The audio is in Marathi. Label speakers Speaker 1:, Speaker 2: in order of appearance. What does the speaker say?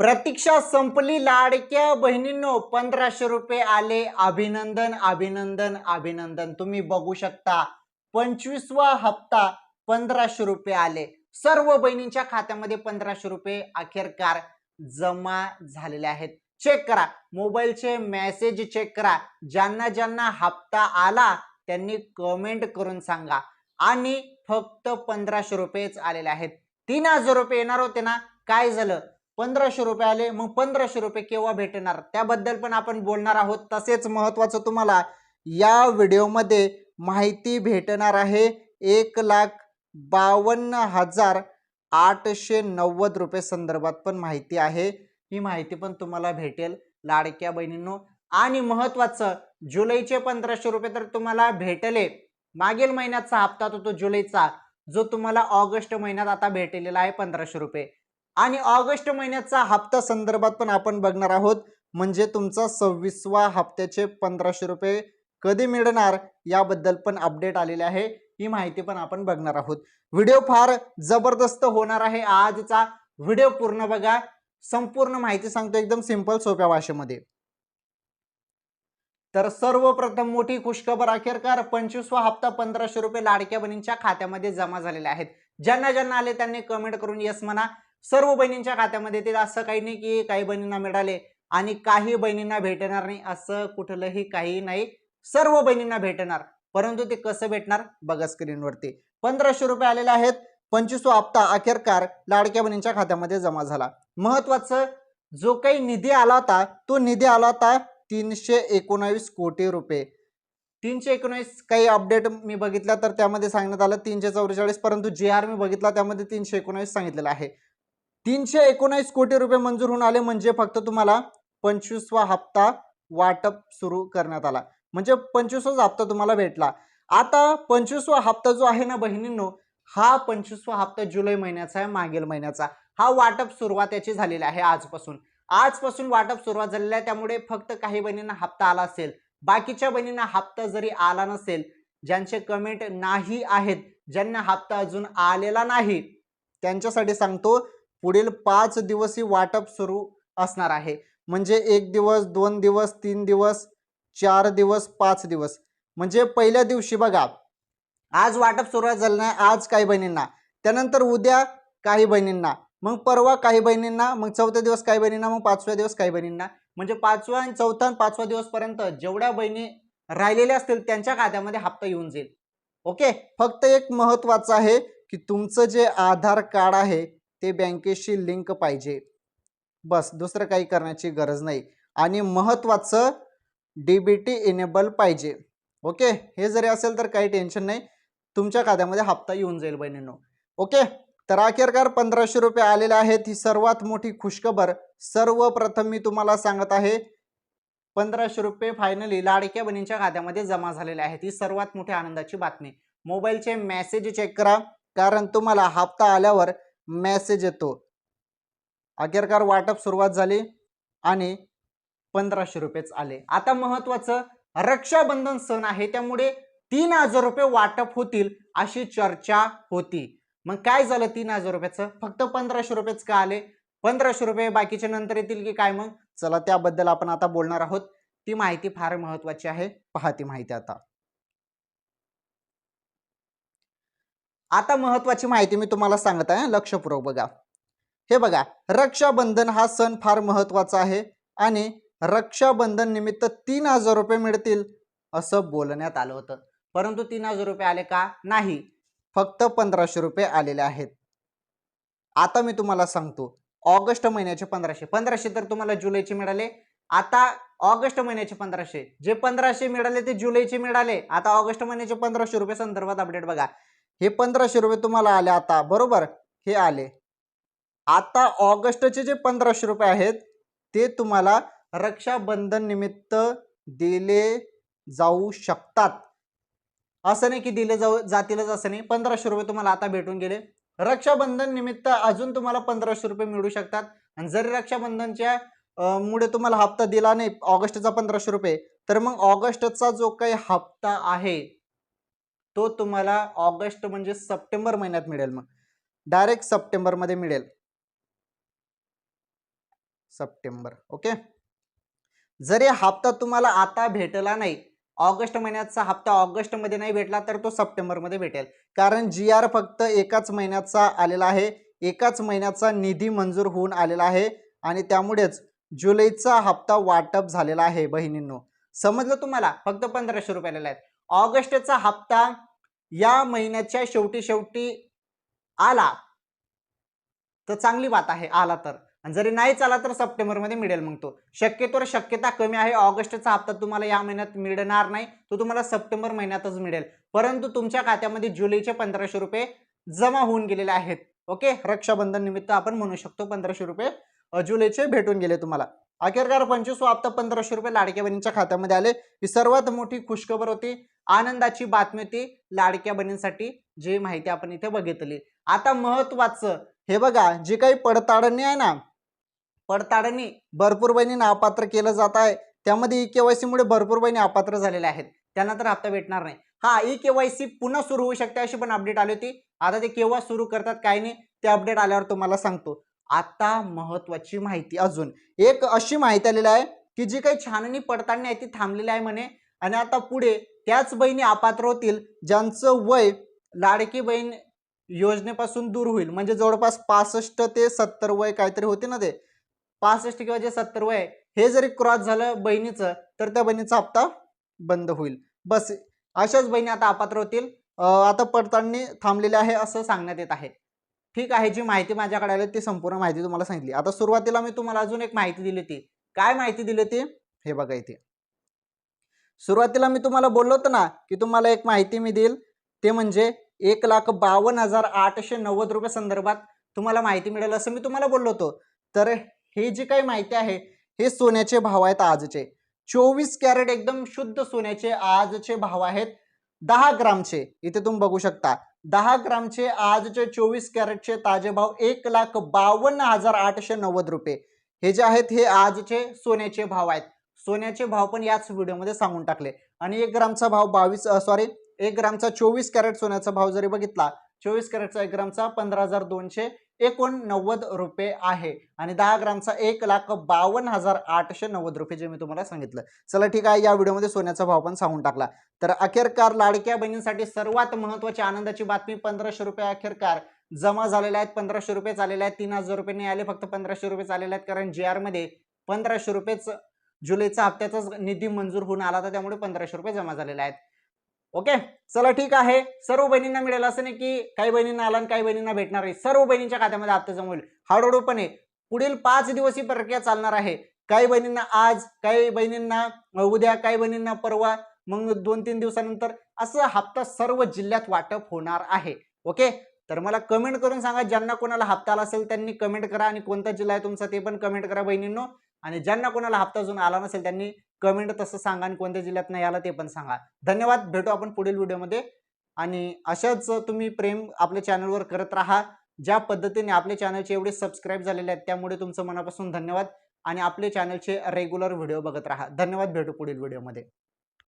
Speaker 1: प्रतीक्षा संपली लाडक्या बहिणींनो, 1500 रुपये आले. अभिनंदन अभिनंदन अभिनंदन. तुम्ही बघू शकता 25वा हप्ता 1500 रुपये आले. सर्व बहिणींच्या खात्यामध्ये 1500 रुपये अखेरकार जमा झालेले आहेत. चेक करा, मोबाईलचे मेसेज चेक करा. ज्यांना ज्यांना हप्ता आला त्यांनी कमेंट करून सांगा. आणि फक्त 1500 रुपयेच आलेले आहेत. 3000 रुपये येणार होते ना, काय झालं? 1500 रुपये आले. मग 1500 रुपये केव्हा भेटणार त्याबद्दल पण आपण बोलणार आहोत. तसेच महत्वाचं तुम्हाला या व्हिडिओमध्ये माहिती भेटणार आहे. 1,52,890 रुपये संदर्भात पण माहिती आहे. ही माहिती पण तुम्हाला भेटेल लाडक्या बहिणींनो. आणि महत्वाचं, जुलैचे 1500 रुपये तर तुम्हाला भेटले. मागील महिन्याचा हप्ता तो जुलैचा, जो तुम्हाला ऑगस्ट महिन्यात आता भेटलेला आहे 1500 रुपये. आणि ऑगस्ट महिन्याचा हप्ता संदर्भात पण आपण बघणार आहोत. म्हणजे तुमचा 26वा हप्त्याचे 1500 रुपये कधी मिळणार याबद्दल पण अपडेट आलेले आहे. ही माहिती पण आपण बघणार आहोत. व्हिडिओ फार जबरदस्त होणार आहे. आजचा व्हिडिओ पूर्ण बघा. संपूर्ण माहिती सांगतो एकदम सिंपल सोप्या भाषेमध्ये. तर सर्वप्रथम मोठी खुशखबर, अखेरकार 25वा हप्ता 1500 रुपये लाडक्या बहिणींच्या खात्यामध्ये जमा झालेले आहेत. ज्यांना ज्यांना आले त्यांनी कमेंट करून यस म्हणा. सर्व बहिणींच्या खात्यामध्ये ते, असं काही नाही की काही बहिणींना मिळाले आणि काही बहिणींना भेटणार नाही, असं कुठलंही काही नाही. सर्व बहिणींना भेटणार. परंतु ते कसं भेटणार बघा स्क्रीनवरती. 1500 रुपये आलेले आहेत. 25वा हप्ता अखेरकार लाडक्या बहिणींच्या खात्यामध्ये जमा झाला. महत्वाचं, जो काही निधी आला होता तो निधी आला होता 319 कोटी रुपये. 319 काही अपडेट मी बघितला तर त्यामध्ये सांगण्यात आलं 344, परंतु जे आर मी बघितला त्यामध्ये 319 सांगितलेलं आहे. 319 कोटी रुपये मंजूर होऊन आले. म्हणजे फक्त तुम्हाला 25वा हप्ता वाटप सुरू करण्यात आला. म्हणजे 25वा हप्ता तुम्हाला भेटला. आता 25वा हप्ता जो आहे ना बहिणींनो, हा 25वा हप्ता जुलै महिन्याचा आहे, मागील महिन्याचा. हा वाटप सुरुवात याची झालेली आहे आजपासून वाटप सुरुवात झालेलं आहे. त्यामुळे फक्त काही बहिणींना हप्ता आला असेल, बाकीच्या बहिणींना हप्ता जरी आला नसेल, ज्यांचे कमेंट नाही आहेत, ज्यांना हप्ता अजून आलेला नाही, त्यांच्यासाठी सांगतो पुढील 5 दिवस वाटप सुरू असणार आहे. म्हणजे 1 दिवस, 2 दिवस, 3 दिवस, 4 दिवस, 5 दिवस. म्हणजे पहिल्या दिवशी बघा, आज वाटप सुरुवात झालं नाही, आज काही बहिणींना, त्यानंतर उद्या काही बहिणींना, मग परवा काही बहिणींना, मग चौथ्या दिवस काही बहिणींना, मग 5व्या दिवस काही बहिणींना. म्हणजे 5वा आणि 4था आणि 5वा दिवस पर्यंत जेवढ्या बहिणी राहिलेल्या असतील त्यांच्या खात्यामध्ये हप्ता येऊन जाईल. ओके. फक्त एक महत्वाचं आहे की तुमचं जे आधार कार्ड आहे ते बँकेशी लिंक पाहिजे. बस, दुसरं काही करण्याची गरज नाही. आणि महत्वाचं, डीबीटी इनेबल पाहिजे. ओके. हे जरी असेल तर काही टेन्शन नाही, तुमच्या खात्यामध्ये हप्ता येऊन जाईल बहिणींनो. ओके. तर अखेरकार 1500 रुपये आलेले आहेत. ही सर्वात मोठी खुशखबर. सर्वप्रथम मी तुम्हाला सांगत आहे, 1500 रुपये फायनली लाडक्या बहिणींच्या खात्यामध्ये जमा झालेले आहेत. ही सर्वात मोठी आनंदाची बातमी. मोबाईलचे मेसेज चेक करा, कारण तुम्हाला हप्ता आल्यावर मेसेज येतो. अखेरकार वाटप सुरुवात झाली आणि 1500 रुपयेच आले. आता महत्वाचं, रक्षाबंधन सण आहे, त्यामुळे 3000 रुपये वाटप होतील अशी चर्चा होती. मग काय झालं 3000 रुपयाचं? फक्त 1500 रुपयेच का आले? 1500 रुपये बाकीचे नंतर येतील की काय? मग चला त्याबद्दल आपण आता बोलणार आहोत. ती माहिती फार महत्वाची आहे. पहा ती माहिती आता महत्वाची माहिती मी तुम्हाला सांगत आहे, लक्षपूर्वक बघा. हे बघा, रक्षाबंधन हा सण फार महत्वाचा आहे आणि रक्षाबंधन निमित्त 3000 रुपये मिळतील असं बोलण्यात आलं होतं. परंतु 3000 रुपये आले का? नाही. फक्त 1500 रुपये आलेले आहेत. आता मी तुम्हाला सांगतो, ऑगस्ट महिन्याचे 1500 तर तुम्हाला जुलैचे मिळाले. आता ऑगस्ट महिन्याचे 1500, जे 1500 मिळाले ते जुलैचे मिळाले. आता ऑगस्ट महिन्याचे 1500 रुपये संदर्भात अपडेट बघा. हे 1500 रुपये तुम्हाला आले आता, बरोबर? हे आले. आता ऑगस्टचे जे 1500 रुपये आहेत ते तुम्हाला रक्षाबंधन निमित्त दिले जाऊ शकतात. असं नाही की दिले जातीलच असं नाही. 1500 रुपये तुम्हाला आता भेटून गेले. रक्षाबंधन निमित्त अजून तुम्हाला 1500 रुपये मिळू शकतात. आणि जरी रक्षाबंधनच्या मुळे तुम्हाला हप्ता दिला नाही ऑगस्टचा 1500 रुपये, तर मग ऑगस्टचा जो काही हप्ता आहे तो तुम्हाला ऑगस्ट म्हणजे सप्टेंबर महिन्यात मिळेल. मग डायरेक्ट सप्टेंबर मध्ये मिळेल. सप्टेंबर. ओके. जरी हप्ता तुम्हाला आता भेटला नाही, ऑगस्ट महिन्याचा हप्ता ऑगस्टमध्ये नाही भेटला तर तो सप्टेंबरमध्ये भेटेल. कारण GR फक्त एकाच महिन्याचा आलेला आहे, एकाच महिन्याचा निधी मंजूर होऊन आलेला आहे आणि त्यामुळेच जुलैचा हप्ता वाटप झालेला आहे बहिणींनो. समजलं तुम्हाला? फक्त 1500 रुपये आलेले आहेत. ऑगस्टचा हप्ता या महिन्याच्या शेवटी आला तर चांगली बात आहे, आला तर. आणि जरी नाहीच आला तर सप्टेंबरमध्ये मिळेल मग तो. शक्यतोवर शक्यता कमी आहे ऑगस्टचा हप्ता तुम्हाला या महिन्यात मिळणार नाही, तो तुम्हाला सप्टेंबर महिन्यातच मिळेल. परंतु तुमच्या खात्यामध्ये जुलैचे 1500 रुपये जमा होऊन गेलेले आहेत. ओके. रक्षाबंधन निमित्त आपण म्हणू शकतो 1500 रुपये जुलैचे भेटून गेले तुम्हाला. अखेरकार 25वा हप्ता 1500 रुपये लाडक्या बहिणींच्या खात्यामध्ये आले. ही सर्वात मोठी खुशखबर होती, आनंदाची बातमी होती लाडक्या बहिणींसाठी, जी माहिती आपण इथे बघितली. आता महत्वाचं हे बघा, जी काही पडताळणी आहे ना, पडताळणी भरपूर बहिणींना अपात्र केलं जात आहे. त्यामध्ये EKYC मुळे भरपूर बहिणी अपात्र झालेल्या आहेत, त्यांना तर हप्ता भेटणार नाही. हा, EKYC पुन्हा सुरू होऊ शकते अशी पण अपडेट आली होती. आता ते केव्हा सुरू करतात काय नाही, ते अपडेट आल्यावर तुम्हाला सांगतो. आता महत्वाची माहिती, अजून एक अशी माहिती आलेली आहे की जी काही छाननी पडताळणी आहे ती थांबलेली आहे म्हणे. आणि आता पुढे त्याच बहिणी अपात्र होतील ज्यांचं वय लाडकी बहीण योजनेपासून दूर होईल. म्हणजे जवळपास 65 ते 70 वय काहीतरी होते ना, ते 65 किंवा जे 70 वय हे जरी क्रॉस झालं बहिणीचं तर त्या बहिणीचा हप्ता बंद होईल. बस अशाच बहिणी आता अपात्र होतील. आता पडताळणी थांबलेली आहे असं सांगण्यात येत आहे. ठीक आहे, जी माहिती माझ्याकडे आली ती संपूर्ण माहिती तुम्हाला सांगितली. आता सुरुवातीला मी तुम्हाला अजून एक माहिती दिली होती. काय माहिती दिली होती हे बघा इथे. सुरुवातीला मी तुम्हाला बोललो होतो ना की तुम्हाला एक माहिती मी देईल, ते म्हणजे 1,52,890 रुपये संदर्भात तुम्हाला माहिती मिळेल असं मी तुम्हाला बोललो होतो. तर हे जी काही माहिती आहे हे सोन्याचे भाव आहेत आजचे. 24 कॅरेट एकदम शुद्ध सोन्याचे आजचे भाव आहेत 10 ग्रामचे. इथे तुम्ही बघू शकता 10 ग्रामचे आजचे 24 कॅरेटचे ताजे भाव 1,52,890 रुपये. हे जे आहेत हे आजचे सोन्याचे भाव आहेत. सोन्याचे भाव पण याच व्हिडिओमध्ये सांगून टाकले. आणि 1 ग्रामचा भाव 1 ग्रामचा 24 कॅरेट सोन्याचा भाव जरी बघितला, 24 कॅरेटचा 1 ग्रामचा 15,289 रुपये आहे. आणि 10 ग्रामचा 1,52,890 रुपये, जे मी तुम्हाला सांगितलं. चला ठीक आहे, या व्हिडिओमध्ये सोन्याचा भाव पण सांगून टाकला. तर अखेरकार लाडक्या बहिणींसाठी सर्वात महत्वाची आनंदाची बातमी, 1500 रुपये अखेरकार जमा झालेले आहेत. 1500 रुपये आलेले आहेत. 3000 रुपये नाही आले, फक्त 1500 रुपये आलेले आहेत. कारण GR मध्ये 1500 रुपयेच जुलैचा हप्त्याचाच निधी मंजूर होऊन आला होता, त्यामुळे 1500 रुपये जमा झालेले आहेत. ओके. चला ठीक आहे, सर्व बहिणींना मिळेल असं नाही की काही बहिणींना आला आणि काही बहिणींना भेटणार आहे. सर्व बहिणींच्या खात्यामध्ये हप्ता जमा होईल हळूहळूपणे. पुढील 5 दिवस ही प्रक्रिया चालणार आहे. काही बहिणींना आज, काही बहिणींना उद्या, काही बहिणींना परवा, मग 2-3 दिवसानंतर असं हप्ता सर्व जिल्ह्यात वाटप होणार आहे. ओके. तर मला कमेंट करून सांगा, ज्यांना कोणाला हप्ता आला असेल त्यांनी कमेंट करा, आणि कोणता जिल्हा आहे तुमचा ते पण कमेंट करा बहिणींनो. आणि ज्यांना कोणाला हप्ता अजून आला नसेल त्यांनी कमेंट तसं सांगा, आणि कोणत्या जिल्ह्यात नाही आला ते पण सांगा. धन्यवाद. भेटू आपण पुढील व्हिडिओमध्ये. आणि अशाच तुम्ही प्रेम आपल्या चॅनलवर करत राहा. ज्या पद्धतीने आपल्या चॅनलचे एवढे सबस्क्राईब झालेले आहेत त्यामुळे तुमचं मनापासून धन्यवाद. आणि आपले चॅनलचे रेग्युलर व्हिडिओ बघत राहा. धन्यवाद. भेटू पुढील व्हिडिओमध्ये.